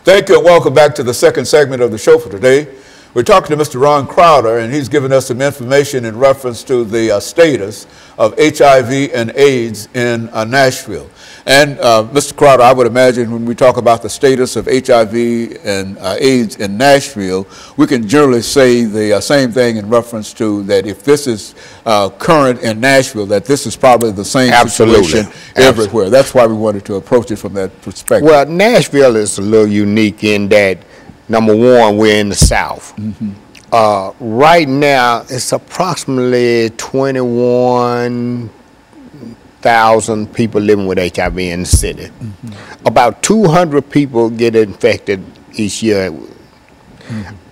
Thank you and welcome back to the second segment of the show for today. We're talking to Mr. Ron Crowder, and he's given us some information in reference to the status of HIV and AIDS in Nashville. And Mr. Crowder, I would imagine when we talk about the status of HIV and AIDS in Nashville, we can generally say the same thing in reference to that if this is current in Nashville, that this is probably the same situation everywhere. That's why we wanted to approach it from that perspective. Well, Nashville is a little unique in that, number one, we're in the South. Right now, it's approximately 21,000 people living with HIV in the city. About 200 people get infected each year.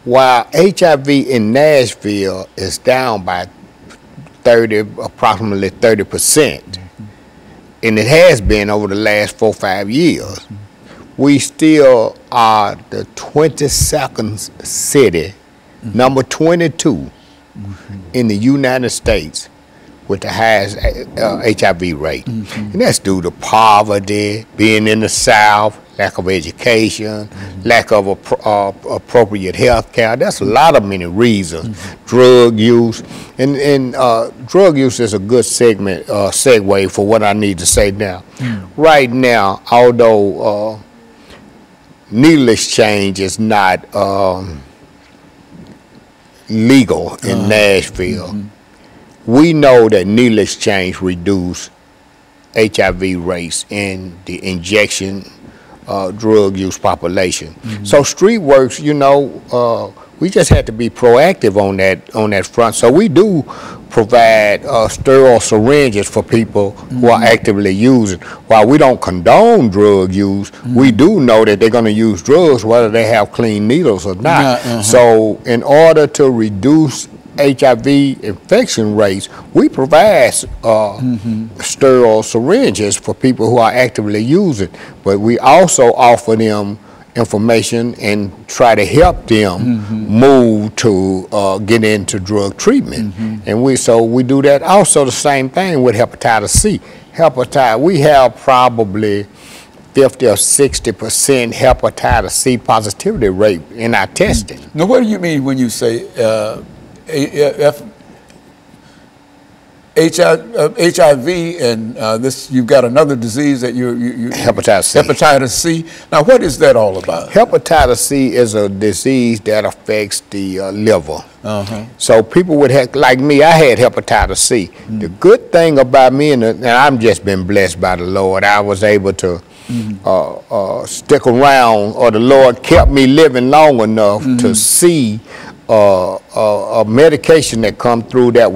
While HIV in Nashville is down by approximately 30%, and it has been over the last 4 or 5 years, we still are the 22nd city, number 22 in the United States with the highest HIV rate. And that's due to poverty, being in the South, lack of education, lack of appropriate health care. That's a lot of many reasons. Drug use. And drug use is a good segue for what I need to say now. Right now, although needle exchange is not legal in Nashville, we know that needle exchange reduce HIV rates in the injection drug use population. So street works, you know, we just had to be proactive on that front. So we do provide sterile syringes for people who are actively using. While we don't condone drug use, we do know that they're going to use drugs whether they have clean needles or not. So in order to reduce HIV infection rates, we provide sterile syringes for people who are actively using, but we also offer them information and try to help them move to get into drug treatment. And we do that. Also the same thing with hepatitis C. We have probably 50 or 60% hepatitis C positivity rate in our testing. Now, what do you mean when you say HIV and this? You've got another disease that you hepatitis C. Hepatitis C. Now, what is that all about? Hepatitis C is a disease that affects the liver. So people would have, like me, I had hepatitis C. The good thing about me, and I've just been blessed by the Lord, I was able to stick around, or the Lord kept me living long enough to see a medication that come through that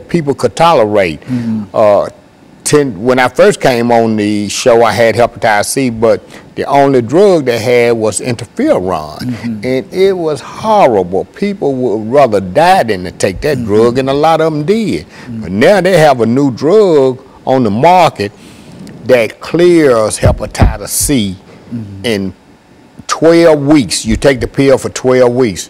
people could tolerate. When I first came on the show, I had hepatitis C, but the only drug they had was interferon, and it was horrible. People would rather die than to take that drug, and a lot of them did. But now they have a new drug on the market that clears hepatitis C in 12 weeks. You take the pill for 12 weeks.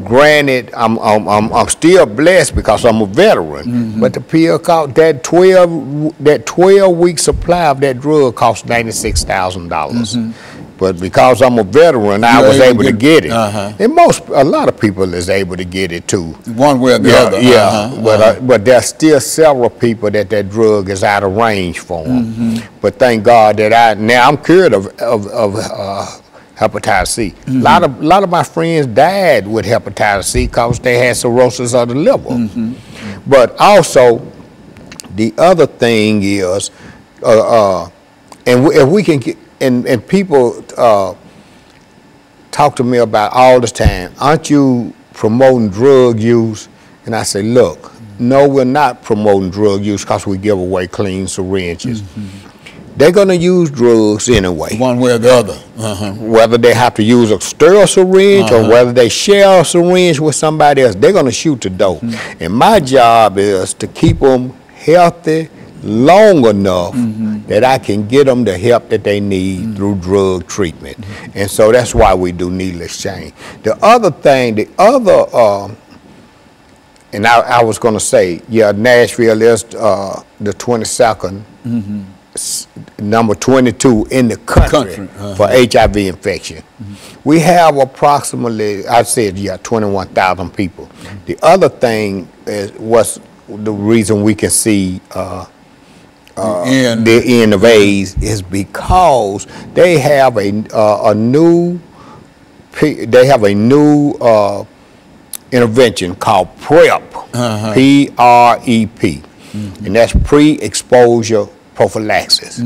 Granted, I'm still blessed because I'm a veteran, but the pill cost, that 12-week supply of that drug cost $96,000. But because I'm a veteran, I was able to get it. And a lot of people is able to get it too. One way or the other. But there's still several people that drug is out of range for them. But thank God that now I'm cured of hepatitis C. A lot of my friends died with hepatitis C because they had cirrhosis of the liver. But also, the other thing is, and if we can get, and people talk to me about all the time, aren't you promoting drug use? And I say, look, no, we're not promoting drug use because we give away clean syringes. They're going to use drugs anyway. One way or the other. Whether they have to use a sterile syringe or whether they share a syringe with somebody else, they're going to shoot the dope. And my job is to keep them healthy long enough that I can get them the help that they need through drug treatment. And so that's why we do needle exchange. The other thing, and I was going to say, yeah, Nashville is the 22nd number 22 in the country for HIV infection. We have approximately, I said, 21,000 people. The other thing was the reason we can see the end of AIDS is because they have a new intervention called PrEP, P-R-E-P, and that's pre-exposure prophylaxis.